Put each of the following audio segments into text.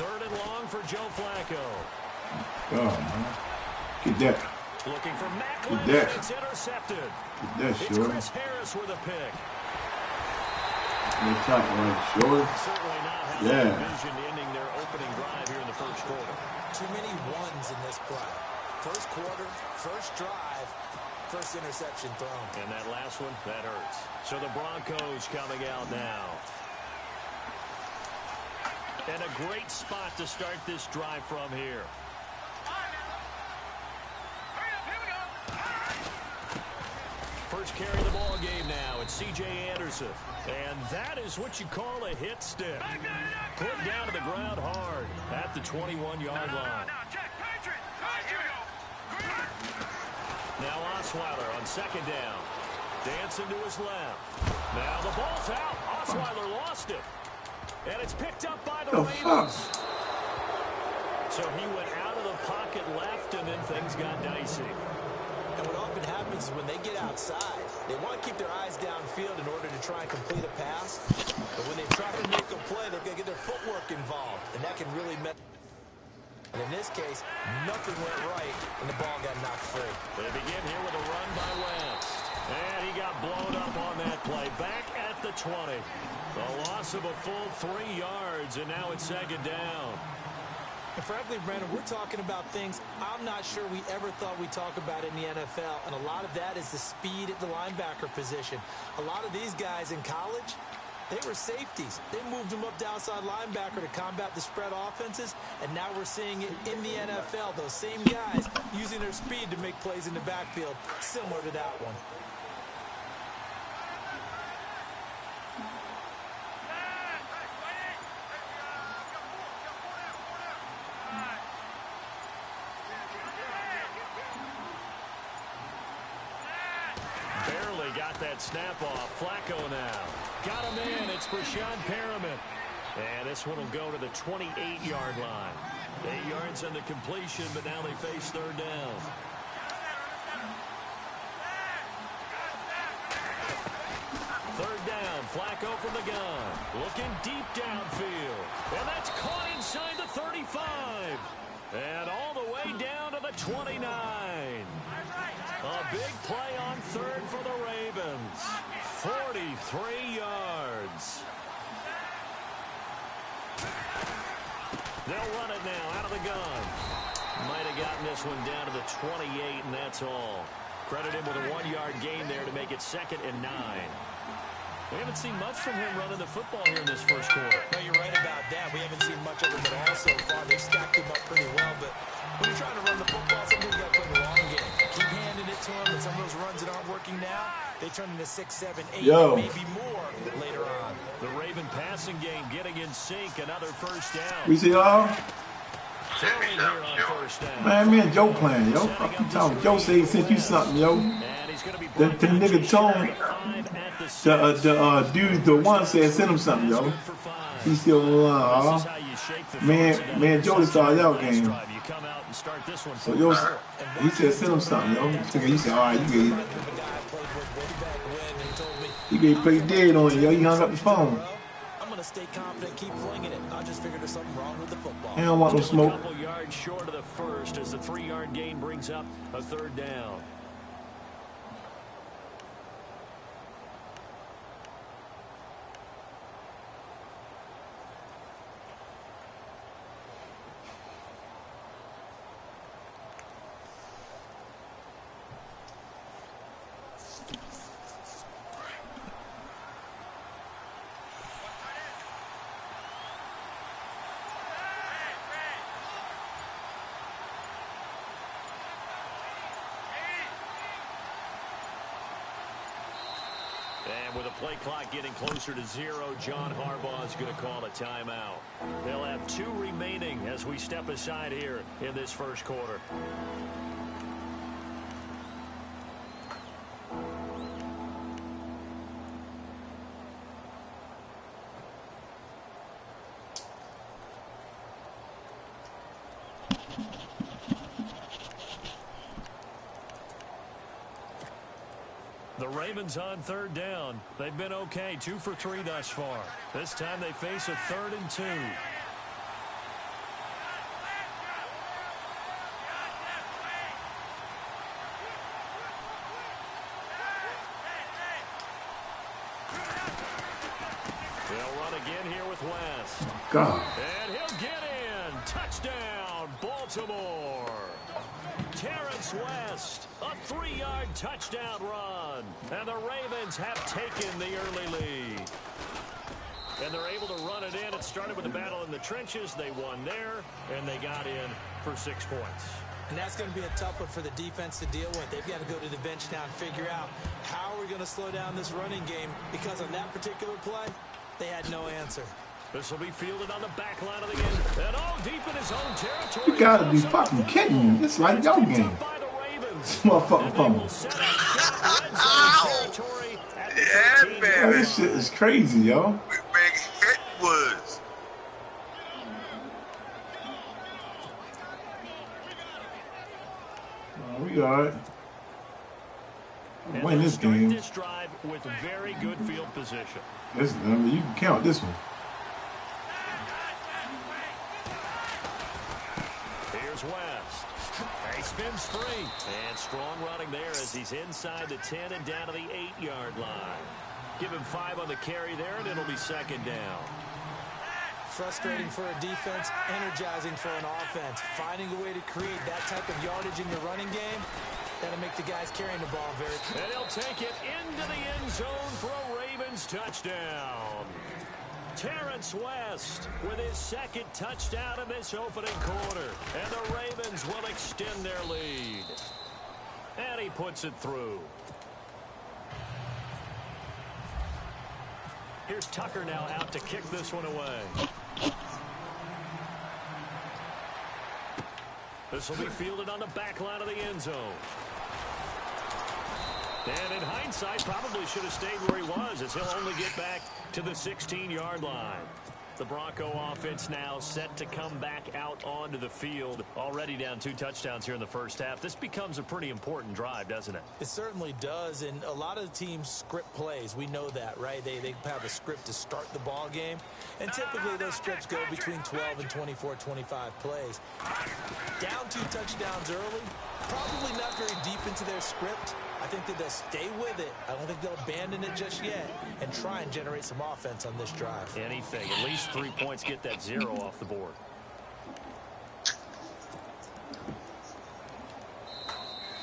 Third and long for Joe Flacco. Oh, man. Get that. Looking for Mac. Get that. It's intercepted. Get that, It's short. Chris Harris with a pick. Good shot, right, short. Certainly not how they envisioned ending their opening drive here in the first quarter. Too many ones in this play. First quarter, first drive, first interception thrown. And that last one, that hurts. So the Broncos coming out now. And a great spot to start this drive from here. First carry of the ball game now. It's C.J. Anderson. And that is what you call a hit stick. Put down to the ground hard at the 21-yard line. Now Osweiler on second down. Dancing to his left. Now the ball's out. Osweiler lost it. And it's picked up by the Ravens. So he went out of the pocket left, and then things got dicey. And what often happens is when they get outside, they want to keep their eyes downfield in order to try and complete a pass. But when they try to make a play, they've got to get their footwork involved. And that can really mess. And in this case, nothing went right, and the ball got knocked free. They begin here with a run by Wentz. And he got blown up on that play. Back at the 20. A loss of a full 3 yards, and now it's second down. And frankly, Brandon, we're talking about things I'm not sure we ever thought we'd talk about in the NFL. And a lot of that is the speed at the linebacker position. A lot of these guys in college, they were safeties. They moved them up to outside linebacker to combat the spread offenses. And now we're seeing it in the NFL. Those same guys using their speed to make plays in the backfield, similar to that one. That snap off. Flacco now. Got him in. It's Brashad Perriman. And this one will go to the 28-yard line. 8 yards on the completion, but now they face third down. Third down. Flacco from the gun. Looking deep downfield. And that's caught inside the 35. And all the way down to the 29. A big play on third for the Ravens. 43 yards. They'll run it now out of the gun. Might have gotten this one down to the 28, and that's all. Credit him with a 1-yard gain there to make it 2nd and 9. We haven't seen much from him running the football here in this first quarter. No, you're right about that. We haven't seen much of him at all so far. They've stacked him up pretty well, but when you're trying to run the football, sometimes you got to play the long game. Keep handing it to him, and some of those runs that aren't working now, they turn into 6, 7, 8, maybe more later on. The Raven passing game getting in sync. Another first down. We see y'all. Throwing here on first down. Man, me and Joe playing, yo. Fuck you talking. Joe said he sent you something, yo. The nigga Tone, the dude, the one said send him something, yo. He's still on man, Joe started out game. So yo, he said send him something, yo. He said, all right, you get play dead on you, yo. He hung up the phone. I'm gonna stay confident, keep flinging it. I just figured there's something wrong with the football. I don't want no smoke. A couple yards short of the first as the 3-yard gain brings up a third down. And with the play clock getting closer to 0, John Harbaugh is going to call a timeout. They'll have 2 remaining as we step aside here in this first quarter. The Ravens on third down. They've been okay, 2 for 3 thus far. This time they face a 3rd and 2. God. And he'll get in. Touchdown, Baltimore. Terrence West, a 3-yard touchdown run. And the Ravens have taken the early lead. And they're able to run it in. It started with a battle in the trenches. They won there, and they got in for 6 points. And that's going to be a tough one for the defense to deal with. They've got to go to the bench now and figure out how we're going to slow down this running game, because on that particular play, they had no answer. This will be fielded on the back line of the game. And deep in his own territory. You gotta be fucking kidding me. It's like your game. Motherfucking phone. Yeah, man. This shit is crazy, yo. Big hit was. We got it. Win this game. This drive with very good field position. This, I mean, you can count this one. Here's West. He spins free. And strong running there as he's inside the 10 and down to the 8-yard line. Give him 5 on the carry there, and it'll be 2nd down. Frustrating for a defense, energizing for an offense. Finding a way to create that type of yardage in your running game, that'll make the guys carrying the ball very clear. And he'll take it into the end zone for a Ravens touchdown. Terrence West with his 2nd touchdown in this opening quarter. And the Ravens will extend their lead. And he puts it through. Here's Tucker now out to kick this one away. This will be fielded on the back line of the end zone. And in hindsight, probably should have stayed where he was, as he'll only get back to the 16-yard line. The Bronco offense now set to come back out onto the field. Already down 2 touchdowns here in the first half. This becomes a pretty important drive, doesn't it? It certainly does, and a lot of the teams script plays. We know that, right? They have a script to start the ball game, and typically those scripts go between 12 and 24, 25 plays. Down 2 touchdowns early, probably not very deep into their script. I think that they'll stay with it. I don't think they'll abandon it just yet and try and generate some offense on this drive. Anything. At least 3 points, get that 0 off the board.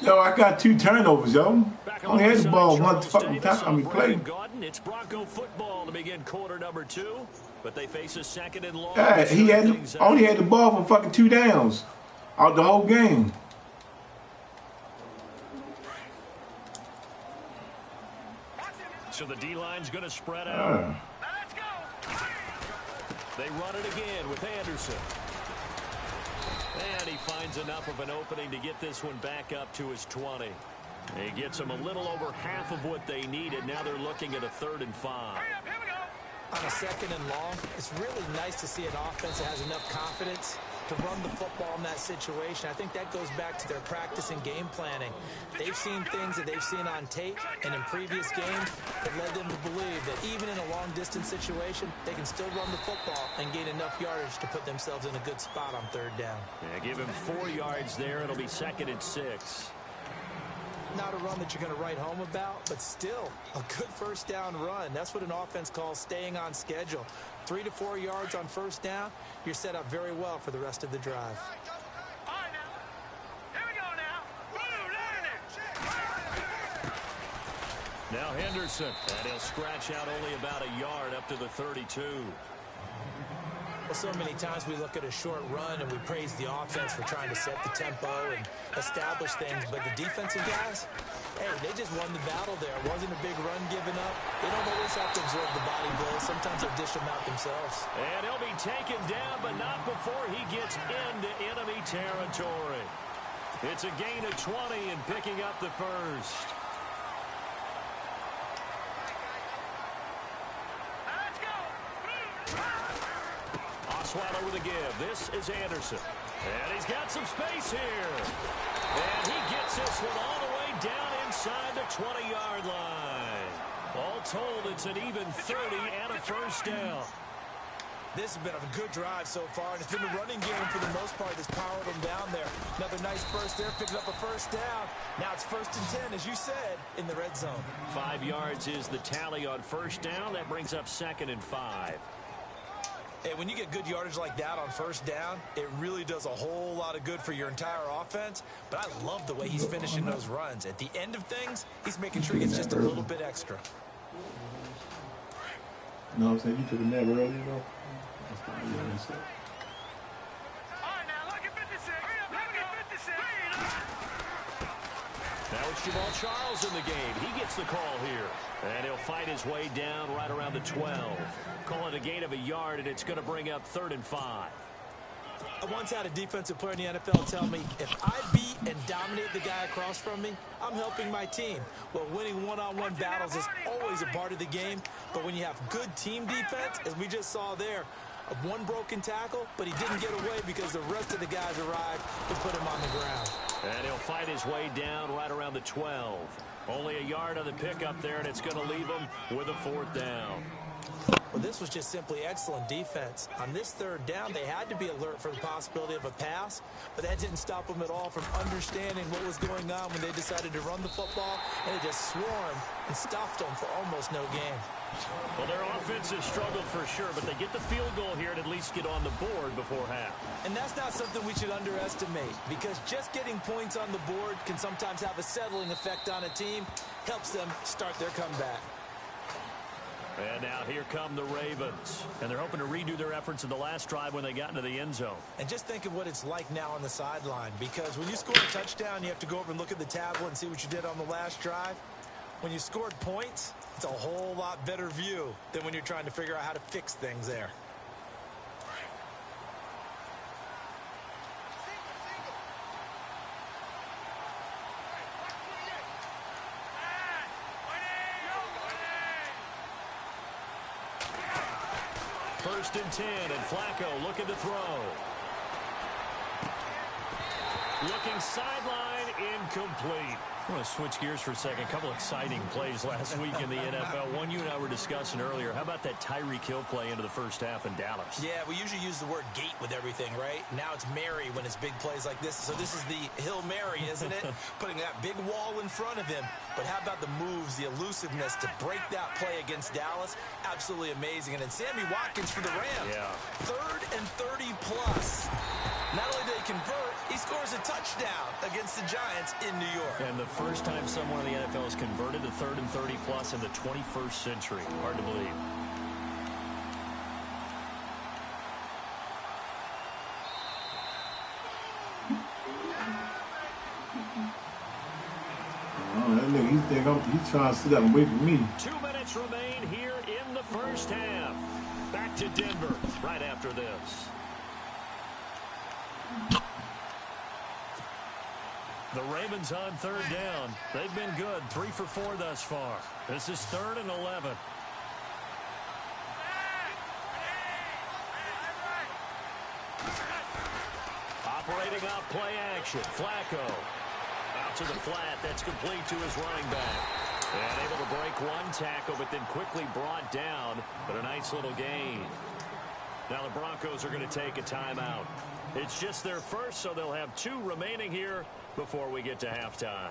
Yo, I got 2 turnovers, yo. Only had the ball one fucking time. I mean, play. It's Bronco football to begin quarter number 2, but they face a 2nd and long. Yeah, he only had the ball for fucking 2 downs out the whole game. So the D-line's going to spread out. Let's go. They run it again with Anderson. And he finds enough of an opening to get this one back up to his 20. He gets them a little over half of what they needed. Now they're looking at a 3rd and 5. Here we go. On a 2nd and long, it's really nice to see an offense that has enough confidence to run the football in that situation. I think that goes back to their practice and game planning. They've seen things that they've seen on tape and in previous games that led them to believe that even in a long-distance situation, they can still run the football and gain enough yardage to put themselves in a good spot on 3rd down. Yeah, give him 4 yards there. It'll be 2nd and 6. Not a run that you're going to write home about, but still a good 1st down run. That's what an offense calls staying on schedule. 3 to 4 yards on 1st down, you're set up very well for the rest of the drive. All right, now. Here we go now. Now Henderson, and he'll scratch out only about a yard up to the 32. Well, so many times we look at a short run and we praise the offense for trying to set the tempo and establish things, but the defensive guys, hey, they just won the battle there. It wasn't a big run given up. They don't always have to absorb the body blows. Sometimes they'll dish them out themselves. And he'll be taken down, but not before he gets into enemy territory. It's a gain of 20 and picking up the 1st. Osweiler with a give. This is Anderson. And he's got some space here. And he gets this one all the way down inside the 20-yard line. All told, it's an even 30 and a 1st down. This has been a good drive so far, and it's been a running game for the most part that's powered them down there. Another nice burst there, picking up a 1st down. Now it's 1st and 10, as you said, in the red zone. 5 yards is the tally on 1st down. That brings up 2nd and 5. Hey, when you get good yardage like that on first down, it really does a whole lot of good for your entire offense. But I love the way he's finishing those runs. At the end of things, he's making sure he gets just a little bit extra. You know what I'm saying? You took a nap earlier, though? That's fine. Yeah, that's it. Now it's Jamal Charles in the game. He gets the call here. And he'll fight his way down right around the 12. Call it a gain of a yard, and it's going to bring up 3rd and 5. I once had a defensive player in the NFL tell me, if I beat and dominate the guy across from me, I'm helping my team. Well, winning one-on-one battles is always a part of the game, but when you have good team defense, as we just saw there, one broken tackle, but he didn't get away because the rest of the guys arrived to put him on the ground. And he'll fight his way down right around the 12. Only a yard on the pickup there, and it's going to leave him with a 4th down. Well, this was just simply excellent defense. On this 3rd down, they had to be alert for the possibility of a pass, but that didn't stop them at all from understanding what was going on when they decided to run the football, and they just swarmed and stopped them for almost no gain. Well, their offense has struggled for sure, but they get the field goal here and at least get on the board before half. And that's not something we should underestimate, because just getting points on the board can sometimes have a settling effect on a team, helps them start their comeback. And now here come the Ravens. And they're hoping to redo their efforts in the last drive when they got into the end zone. And just think of what it's like now on the sideline, because when you score a touchdown, you have to go over and look at the tablet and see what you did on the last drive. When you scored points, it's a whole lot better view than when you're trying to figure out how to fix things there. First and 10, and Flacco looking to throw. Looking sideline, incomplete. I want to switch gears for a second. A couple exciting plays last week in the NFL. One you and I were discussing earlier. How about that Tyreek Hill play into the first half in Dallas? Yeah, we usually use the word gate with everything, right? Now it's Mary when it's big plays like this. So this is the Hill Mary, isn't it? Putting that big wall in front of him. But how about the moves, the elusiveness to break that play against Dallas? Absolutely amazing. And then Sammy Watkins for the Rams. Yeah. 3rd and 30 plus. Not only did he convert, he scores a touchdown against the Giants in New York. And the first time someone in the NFL has converted to 3rd and 30 plus in the 21st century. Hard to believe. Oh, that nigga, he's trying to sit up and wait for me. 2 minutes remain here in the first half. Back to Denver right after this. The Ravens on 3rd down. They've been good. 3 for 4 thus far. This is 3rd and 11. Operating off play action. Flacco. Out to the flat. That's complete to his running back. And able to break one tackle, but then quickly brought down. But a nice little gain. Now the Broncos are going to take a timeout. It's just their first, so they'll have 2 remaining here before we get to halftime.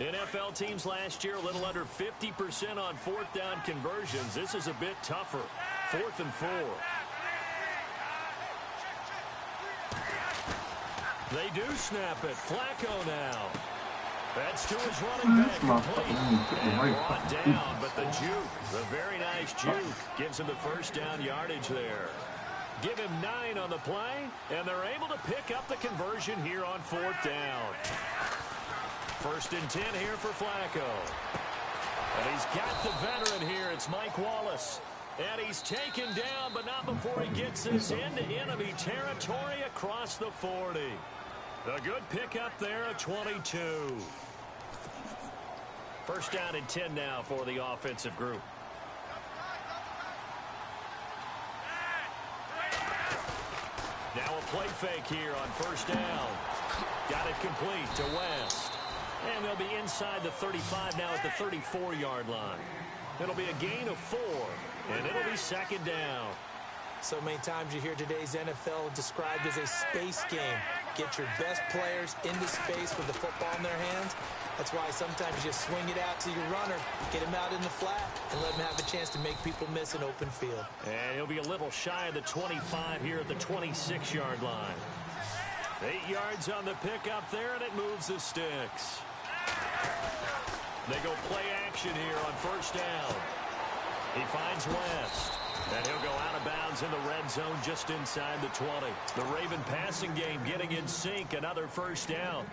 NFL teams last year a little under 50% on 4th down conversions. This is a bit tougher. 4th and 4. They do snap it. Flacco now. That's to his running back. And brought down, but the juke, the very nice juke, gives him the first down yardage there. Give him 9 on the play, and they're able to pick up the conversion here on 4th down. 1st and 10 here for Flacco. And he's got the veteran here. It's Mike Wallace. And he's taken down, but not before he gets this into enemy territory across the 40. A good pickup there at 22. 1st down and 10 now for the offensive group. Now a play fake here on 1st down. Got it complete to West. And they'll be inside the 35 now at the 34-yard line. It'll be a gain of 4, and it'll be 2nd down. So many times you hear today's NFL described as a space game. Get your best players into space with the football in their hands. That's why sometimes you just swing it out to your runner, get him out in the flat, and let him have a chance to make people miss an open field. And he'll be a little shy of the 25 here at the 26-yard line. 8 yards on the pickup there, and it moves the sticks. They go play action here on first down. He finds West. And he'll go out of bounds in the red zone just inside the 20. The Raven passing game getting in sync. Another first down.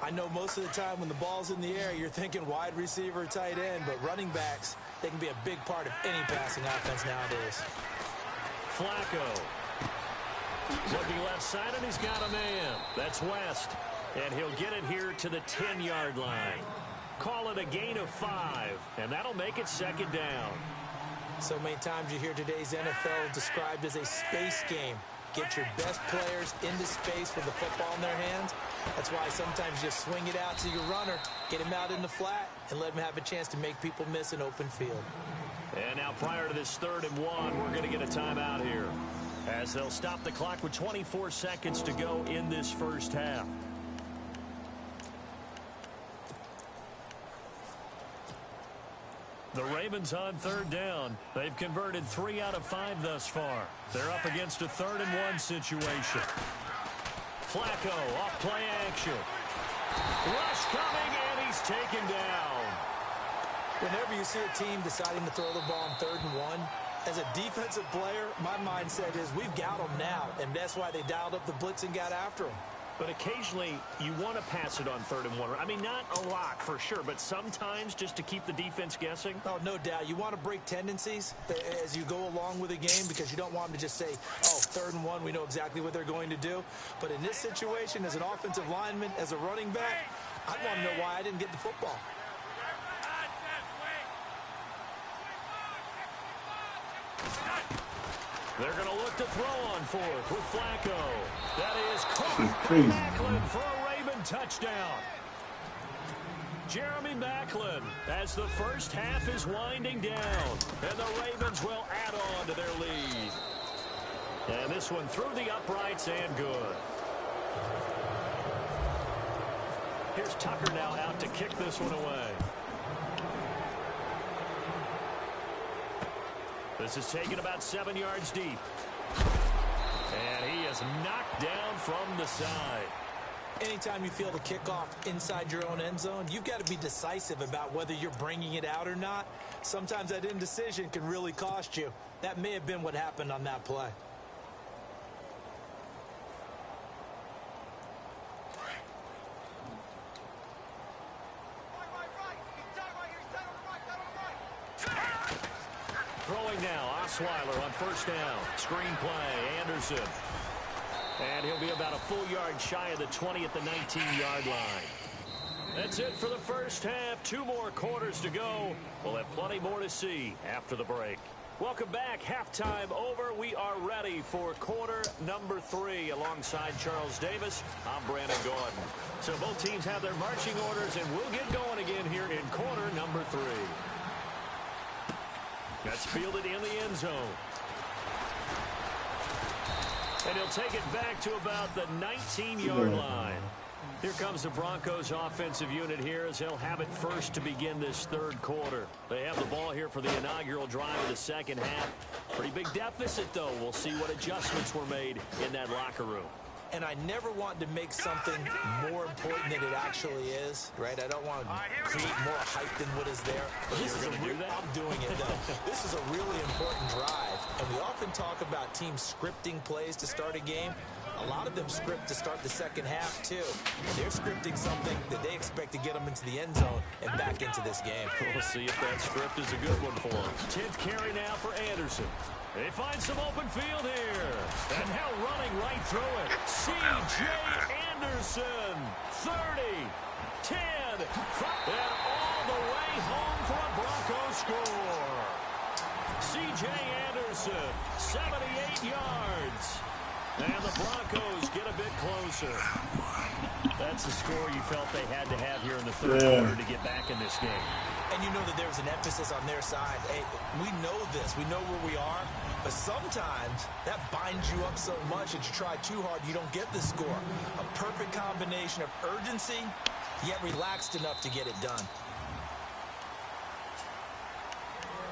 I know most of the time when the ball's in the air, you're thinking wide receiver, tight end, but running backs, they can be a big part of any passing offense nowadays. Flacco. Looking left side, and he's got a man. That's West. And he'll get it here to the 10-yard line. Call it a gain of 5, and that'll make it second down. So many times you hear today's NFL described as a space game. Get your best players into space with the football in their hands. That's why sometimes you just swing it out to your runner, get him out in the flat, and let him have a chance to make people miss an open field. And now prior to this 3rd and 1, we're going to get a timeout here, as they'll stop the clock with 24 seconds to go in this first half. The Ravens on 3rd down. They've converted 3 out of 5 thus far. They're up against a 3rd and 1 situation. Flacco off play action. Rush coming, and he's taken down. Whenever you see a team deciding to throw the ball on 3rd and 1, as a defensive player, my mindset is we've got them now, and that's why they dialed up the blitz and got after them. But occasionally, you want to pass it on 3rd and 1. I mean, not a lot for sure, but sometimes just to keep the defense guessing. Oh, no doubt. You want to break tendencies as you go along with a game because you don't want them to just say, oh, 3rd and 1, we know exactly what they're going to do. But in this situation, as an offensive lineman, as a running back, I'd want to know why I didn't get the football. They're going to look to throw on 4th with Flacco. That is caught crazy, by Macklin for a Raven touchdown. Jeremy Macklin as the first half is winding down. And the Ravens will add on to their lead. And this one through the uprights and good. Here's Tucker now out to kick this one away. This is taken about 7 yards deep. And he is knocked down from the side. Anytime you feel the kickoff inside your own end zone, you've got to be decisive about whether you're bringing it out or not. Sometimes that indecision can really cost you. That may have been what happened on that play. Throwing now, Osweiler on first down. Screen play, Anderson. And he'll be about a full yard shy of the 20 at the 19-yard line. That's it for the first half. 2 more quarters to go. We'll have plenty more to see after the break. Welcome back. Halftime over. We are ready for quarter number 3. Alongside Charles Davis, I'm Brandon Gordon. So both teams have their marching orders, and we'll get going again here in quarter number 3. That's fielded in the end zone. And he'll take it back to about the 19-yard line. Here comes the Broncos offensive unit here as they'll have it first to begin this 3rd quarter. They have the ball here for the inaugural drive of the second half. Pretty big deficit, though. We'll see what adjustments were made in that locker room. And I never want to make something more important than it actually is, right? I don't want to create more hype than what is there. But this is I'm doing it, though. This is a really important drive. And we often talk about teams scripting plays to start a game. A lot of them script to start the second half, too. And they're scripting something that they expect to get them into the end zone and back into this game. We'll see if that script is a good one for them. 10th carry now for Anderson. They find some open field here. And now running right through it. C.J. Anderson. 30, 10, 5, and all the way home for a Broncos score. C.J. Anderson, 78 yards. And the Broncos get a bit closer. That's the score you felt they had to have here in the 3rd quarter to get back in this game. And you know that there's an emphasis on their side. Hey, we know this. We know where we are. But sometimes that binds you up so much that you try too hard, you don't get the score. A perfect combination of urgency, yet relaxed enough to get it done.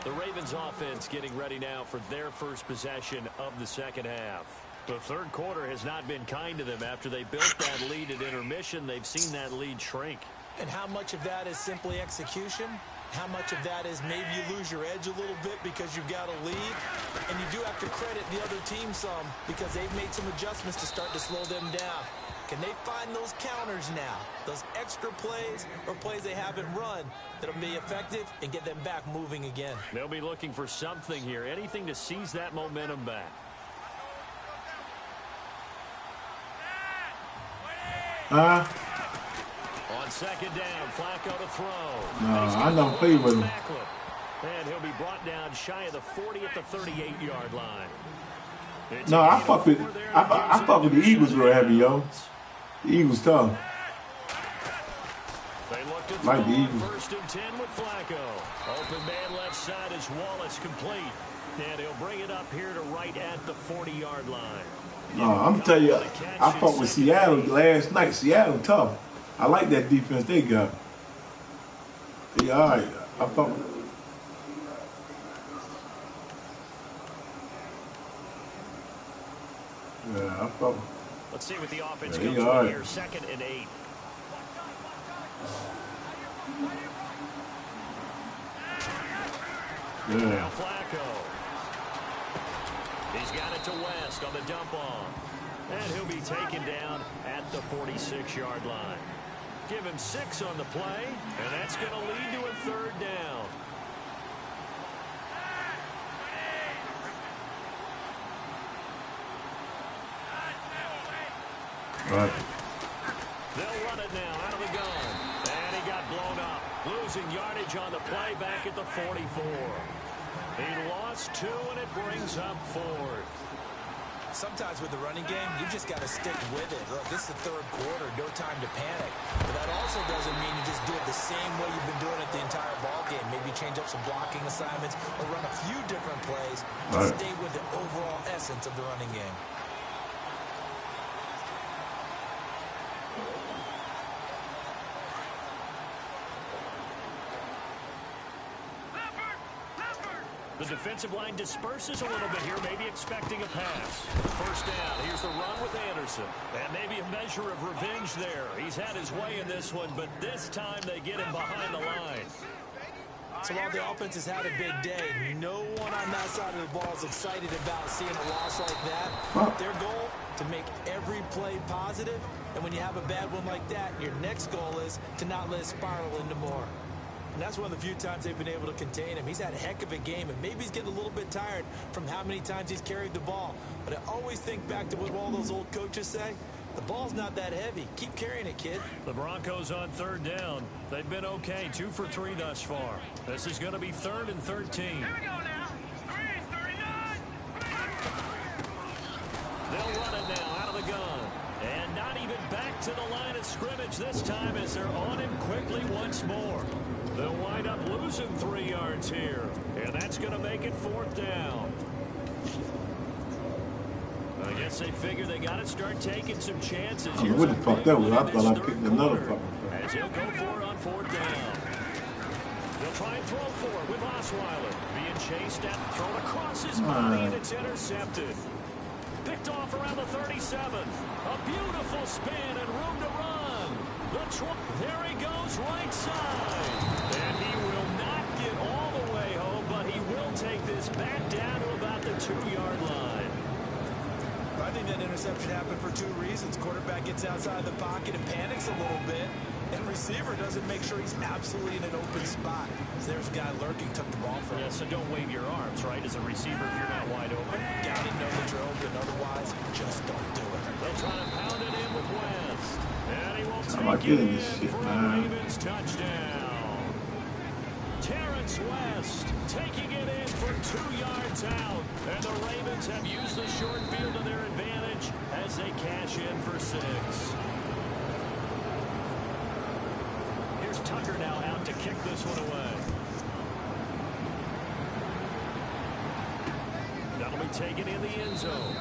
The Ravens offense getting ready now for their first possession of the second half. The third quarter has not been kind to them. After they built that lead at intermission, they've seen that lead shrink. And how much of that is simply execution? How much of that is maybe you lose your edge a little bit because you've got a lead? And you do have to credit the other team some because they've made some adjustments to start to slow them down. Can they find those counters now, those extra plays or plays they haven't run that'll be effective and get them back moving again? They'll be looking for something here, anything to seize that momentum back. On second down, Flacco to throw. No, I don't play with him. And he'll be brought down shy of the 40 at the 38-yard line. No, I fuck with the Eagles real heavy, yo. The Eagles tough. They look to like the Eagles. First and 10 with Flacco. Open man left side is Wallace complete. And he'll bring it up here to right at the 40-yard line. No, I'm telling you, I fought with Seattle last night. Seattle tough. I like that defense they got. Yeah, all right. I fought with Yeah, I fought. Let's see what the offense Yeah, comes right. with here. 2nd and 8. Yeah. Now Flacco. He's got it to West on the dump off. And he'll be taken down at the 46-yard line. Give him 6 on the play, and that's going to lead to a 3rd down. Right. They'll run it now out of the gun. And he got blown up. Losing yardage on the play back at the 44. He lost 2, and it brings up 4th. Sometimes with the running game, you just got to stick with it. Look, this is the 3rd quarter, no time to panic. But that also doesn't mean you just do it the same way you've been doing it the entire ball game. Maybe change up some blocking assignments or run a few different plays and stay with the overall essence of the running game. The defensive line disperses a little bit here, maybe expecting a pass. First down, here's the run with Anderson. And maybe a measure of revenge there. He's had his way in this one, but this time they get him behind the line. So while the offense has had a big day, no one on that side of the ball is excited about seeing a loss like that. Their goal, to make every play positive. And when you have a bad one like that, your next goal is to not let it spiral into more. And that's one of the few times they've been able to contain him. He's had a heck of a game, and maybe he's getting a little bit tired from how many times he's carried the ball. But I always think back to what all those old coaches say. The ball's not that heavy. Keep carrying it, kid. The Broncos on 3rd down. They've been okay, 2 for 3 thus far. This is going to be 3rd and 13. Here we go now. 3:39. They'll run it now out of the gun. And not even back to the line of scrimmage this time as they're on him quickly once more. They'll wind up losing 3 yards here. And that's going to make it 4th down. I guess they figure they got to start taking some chances. I don't know what the fuck that was. I thought I picked another fucking fuck. As he'll go for it on 4th down. They'll try and throw for it with Osweiler. Being chased at, thrown across his body, and it's intercepted. Picked off around the 37. A beautiful spin and room to run. There he goes, right side. And he will not get all the way home, but he will take this back down to about the 2-yard line. I think that interception happened for 2 reasons. Quarterback gets outside the pocket and panics a little bit. And receiver doesn't make sure he's absolutely in an open spot. So there's a guy lurking, took the ball from him. Yeah, so don't wave your arms, right, as a receiver if you're not wide open. Got to know that you're open. Otherwise, just don't do it. They'll try to pound it in with West. And he will I'm not take it getting in this shit, for a man. Ravens touchdown. Terrence West taking it in for 2 yards out. And the Ravens have used the short field to their advantage as they cash in for 6. Here's Tucker now out to kick this one away. That'll be taken in the end zone.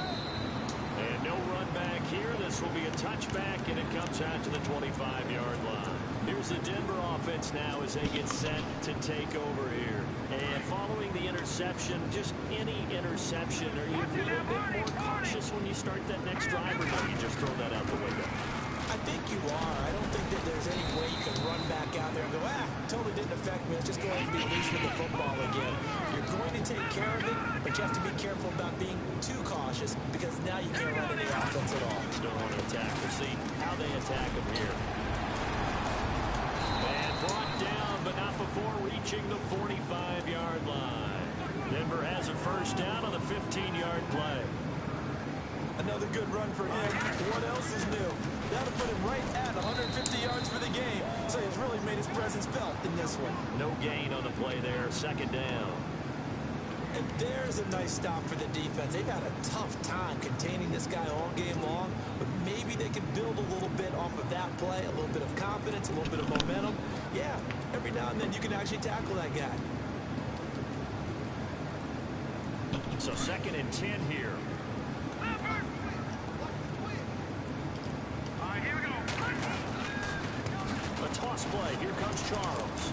And no run back here. This will be a touchback, and it comes out to the 25-yard line. Here's the Denver offense now as they get set to take over here. And following the interception, just any interception, are you a little bit more cautious when you start that next drive, or no, you just throw that out the window? I think you are. I don't think that there's any way you can run back out there and go, totally didn't affect me. Let's just go ahead and be loose with the football again. You're going to take care of it, but you have to be careful about being too cautious because now you can't run any offense at all. Still want to attack. We'll see how they attack them here. And brought down, but not before reaching the 45-yard line. Denver has a first down on the 15-yard play. Another good run for him. What else is new? That'll put him right at 150 yards for the game. So he's really made his presence felt in this one. No gain on the play there. Second down. And there's a nice stop for the defense. They've had a tough time containing this guy all game long, but maybe they can build a little bit off of that play, a little bit of confidence, a little bit of momentum. Yeah, every now and then you can actually tackle that guy. So 2nd and 10 here. Toss play. Here comes Charles.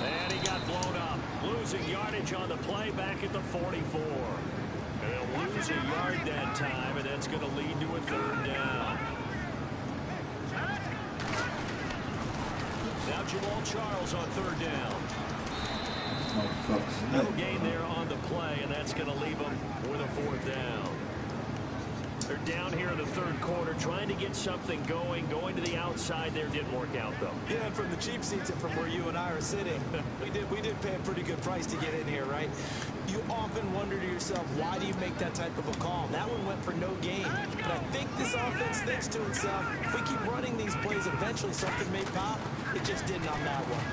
And he got blown up. Losing yardage on the play back at the 44. And they'll lose a yard that time, and that's going to lead to a 3rd down. Now Jamal Charles on 3rd down. No gain there on the play, and that's going to leave them with a 4th down. They're down here in the 3rd quarter, trying to get something going to the outside there. Didn't work out, though. Yeah, and from the cheap seats and from where you and I are sitting, we did pay a pretty good price to get in here, right? You often wonder to yourself, why do you make that type of a call? That one went for no gain. But I think this offense thinks to itself, if we keep running these plays, eventually something may pop. It just didn't on that one.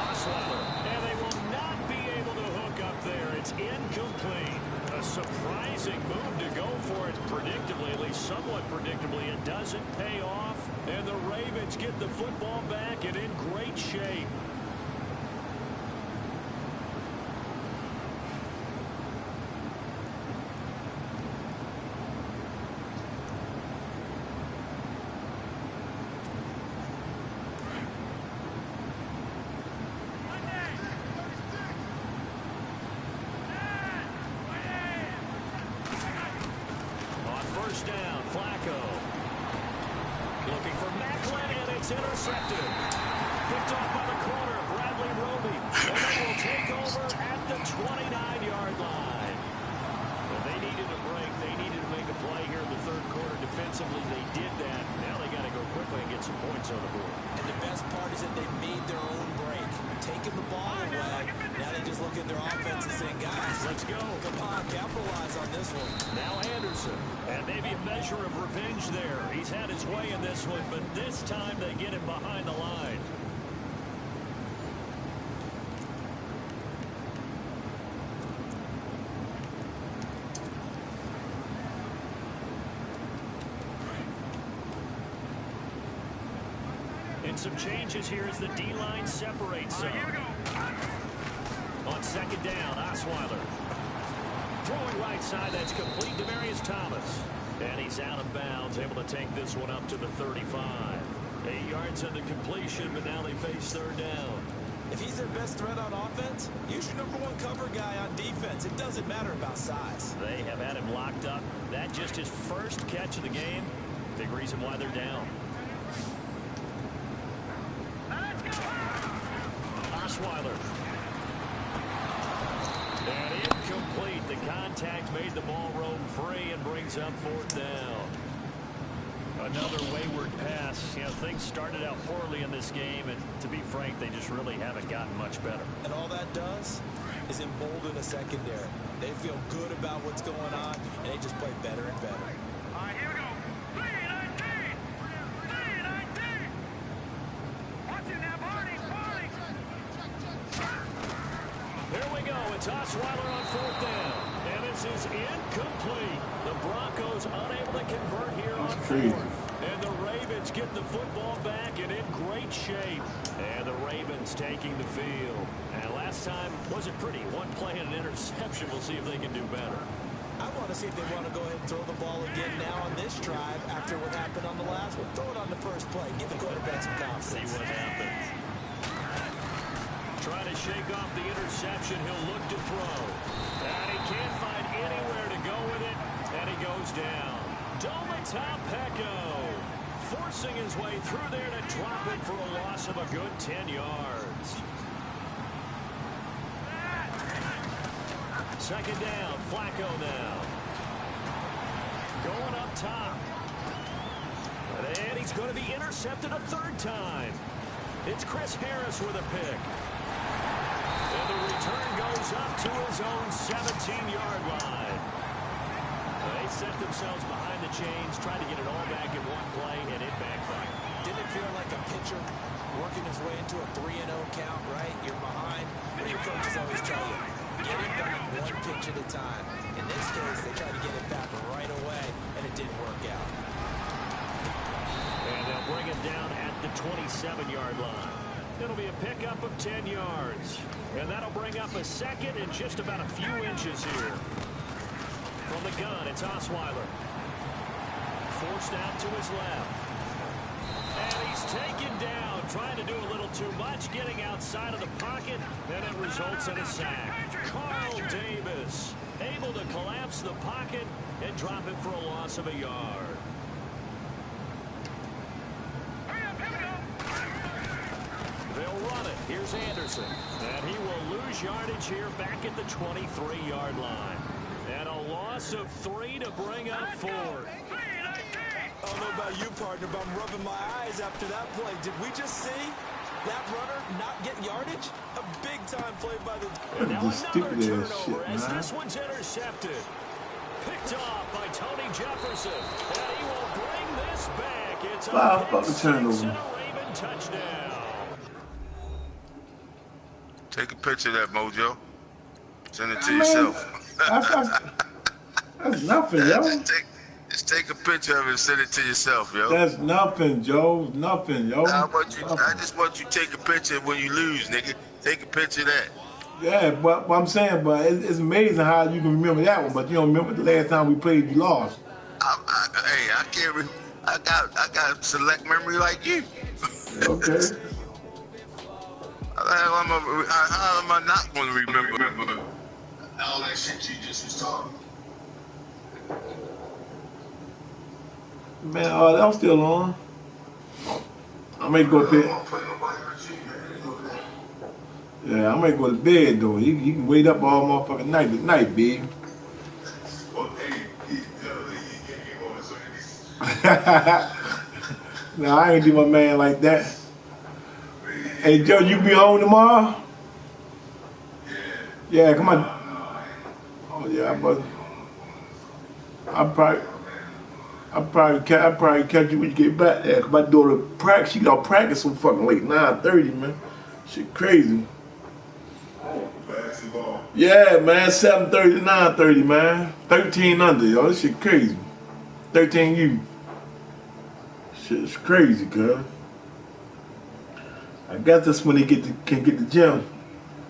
Osweiler, and they will not be able to hook up there. It's incomplete. A surprising move to go for it predictably, at least somewhat predictably. It doesn't pay off, and the Ravens get the football back and in great shape. Down, Flacco. Looking for Macklin, and it's intercepted. Picked off by the corner, Bradley Roby. And they will take over at the 29-yard line. Well, they needed a break. They needed to make a play here in the 3rd quarter. Defensively, they did that. Now they got to go quickly and get some points on the board. And the best part is that they made their own break. Taking the ball away. Now they just look at their offense and saying, guys, let's go. Come on, capitalize on this one. Now Anderson. And maybe a measure of revenge there. He's had his way in this one, but this time they get him behind the line. And some changes here as the D-line separates some. On 2nd down, Osweiler. Throwing right side, that's complete to Demarius Thomas. And he's out of bounds, able to take this one up to the 35. 8 yards on the completion, but now they face 3rd down. If he's their best threat on offense, use your #1 cover guy on defense. It doesn't matter about size. They have had him locked up. That just his first catch of the game. Big reason why they're down. Osweiler. And incomplete. The contact made the ball roam free and brings up 4th down. Another wayward pass. You know, things started out poorly in this game, and to be frank, they just really haven't gotten much better. And all that does is embolden a secondary. They feel good about what's going on, and they just play better and better. All right, here we go. 3-19. 3-19. Watch it now, Barney. Here we go. It's Osweiler on 4th down. And this is incomplete. The Broncos unable to convert here on 4th. And the Ravens Ravens get the football back and in great shape. And the Ravens taking the field. And last time wasn't pretty. One play and an interception. We'll see if they can do better. I want to see if they want to go ahead and throw the ball again now on this drive after what happened on the last one. Throw it on the first play. Give the quarterback some confidence. See what happens. Trying to shake off the interception. He'll look to throw. And he can't find anywhere to go with it. And he goes down. Pecco forcing his way through there to drop it for a loss of a good 10 yards. Second down, Flacco now. Going up top. And he's going to be intercepted a third time. It's Chris Harris with a pick. And the return goes up to his own 17-yard line. They set themselves behind the chains, tried to get it all back in one play, and it backfired. Didn't it feel like a pitcher working his way into a 3-0 count, right? You're behind. What do your coaches always tell you? Get it done one pitch at a time. In this case, they tried to get it back right away, and it didn't work out. And they'll bring it down at the 27-yard line. It'll be a pickup of 10 yards. And that'll bring up a second and just about a few inches here. From the gun, it's Osweiler. Forced out to his left. And he's taken down, trying to do a little too much, getting outside of the pocket, and it results in a sack. Carl Davis able to collapse the pocket and drop it for a loss of a yard. They'll run it. Here's Anderson. And he will lose yardage here back at the 23-yard line. And a loss of 3 to bring up 4. I don't know about you, partner, but I'm rubbing my eyes after that play. Did we just see that runner not get yardage? A big-time play by the... And now another turnover as this one's intercepted. Picked off by Tony Jefferson. And he will bring this back. It's a pick six and a Raven touchdown. Take a picture of that, Mojo. Send it to yourself. That's nothing, yo. Just take a picture of it and send it to yourself, yo. That's nothing, Joe. Nothing, yo. I just want you to take a picture when you lose, nigga. Take a picture of that. Yeah, but what I'm saying, but it's amazing how you can remember that one, but you don't remember the last time we played, you lost. I can't. I got select memory like you. Okay. How am I not going to remember all that shit you just was talking? Man, I'm still on. I may go to bed. Yeah, I might go to bed though. You can wait up all motherfucking night tonight, baby. Nah, I ain't do my man like that. Hey Joe, you be home tomorrow? Yeah, come on. Oh yeah, I'll probably catch you when you get back there. 'Cause my daughter practice, she got practice so fucking late, 9:30, man. Shit crazy. Basketball. Yeah, man, 7:30 to 9:30, man. 13 under, yo. This shit crazy. 13U. Shit's crazy, cuz. I guess that's when they can get the gym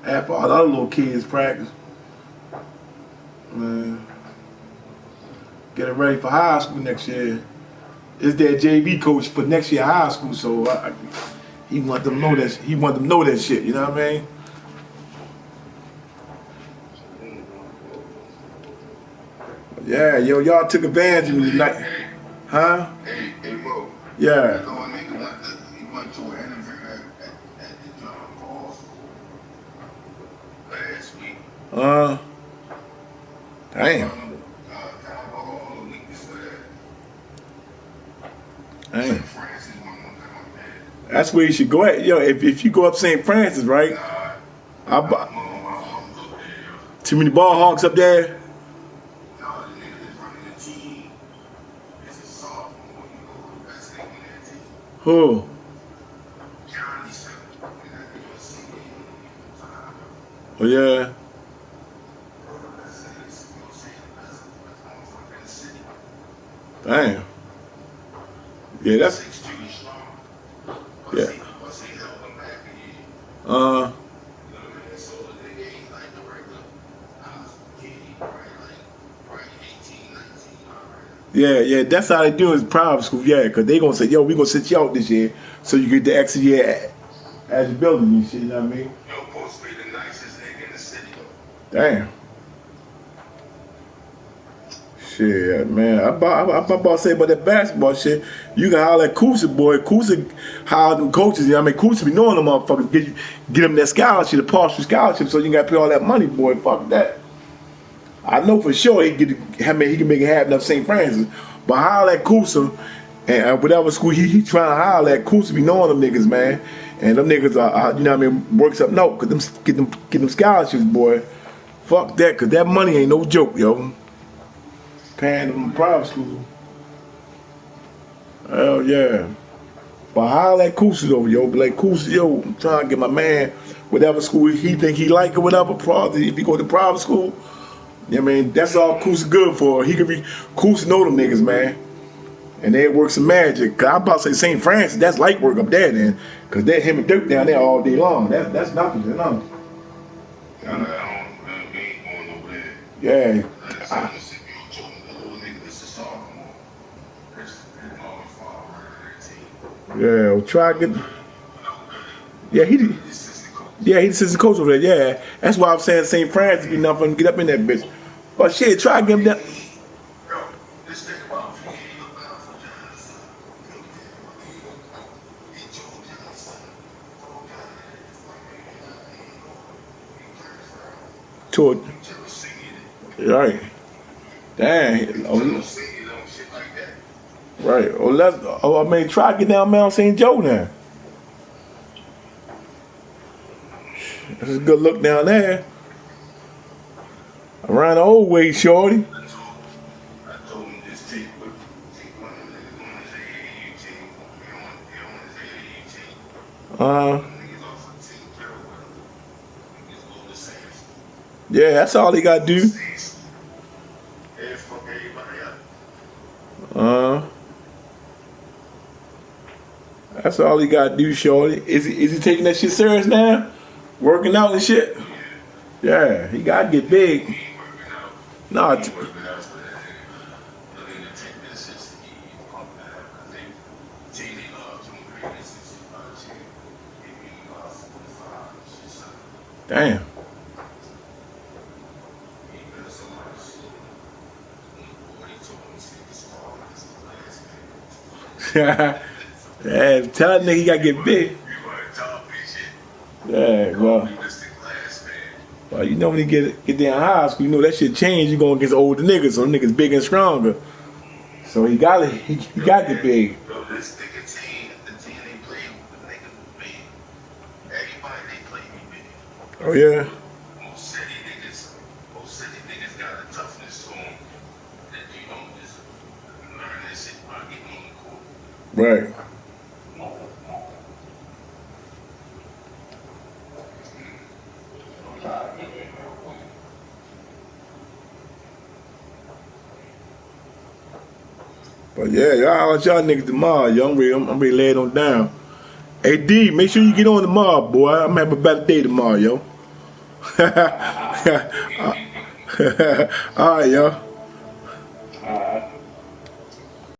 after all the other little kids practice. Man, get it ready for high school next year. It's their JV coach for next year high school, so he want them to know that. He want them to know that shit. You know what I mean? Yeah, yo, y'all took advantage of me tonight, huh? Hey, Mo. Yeah. He went to an interview at the John Paul's last week. Damn. Damn. That's where you should go at. Yo, if you go up St. Francis, right? Too many ball hawks up there. Who? Oh yeah. Damn. Yeah, that's Yeah, that's how they do is private school, yeah, because they gonna say, yo, we gonna sit you out this year so you get the extra year as a building and shit, you know what I mean? Yo, supposed to be the nicest nigga in the city. Damn. Shit, man. I'm about to say about that basketball shit. You can holler at Kusa, boy. Kusa holler them coaches. You know what I mean? Kusa be knowing them motherfuckers. Get them that scholarship, a partial scholarship, so you got to pay all that money, boy. Fuck that. I know for sure he can make it happen at St. Francis. But holler at Kusa and whatever school he trying to holler at, Kusa be knowing them niggas, man. And them niggas are you know what I mean, works up no, cause get them scholarships, boy. Fuck that, cause that money ain't no joke, yo. Paying them private school. Hell yeah. But holler at Kusa though, yo. Be like, Kusa, yo, I'm trying to get my man whatever school he think he like or whatever. If he go to private school, you know what I mean? That's all Kusa good for. He could be, Kusa know them niggas, man. And they work some magic. Cause I'm about to say St. Francis, that's light work up there then. Cause they're him and Dirk down there all day long. That's nothing, you know. Yeah. Yeah, try to get. Yeah, he did. Yeah, he's the assistant coach over there. Yeah, that's why I'm saying St. Francis be enough for him to get up in that bitch. But shit, try to get him down. To it. Right. Dang. Right. I mean, try to get down Mount St. Joe now. That's a good look down there. Around the old way, shorty. Yeah, that's all he got to do. That's all he got to do, shorty. Is he taking that shit serious now? Working out and shit? Yeah, he got to get big. Nah. Damn. Yeah, tell that nigga he gotta get big. Yeah, well, you know when you get down high school, you know that shit change. You going against older niggas, so niggas big and stronger. So he gotta get big. Oh yeah. Right. But yeah, y'all niggas tomorrow, yo. I'm ready to lay it on down. Hey D, make sure you get on tomorrow, boy. I'm gonna have a better day tomorrow, yo. All right, yo.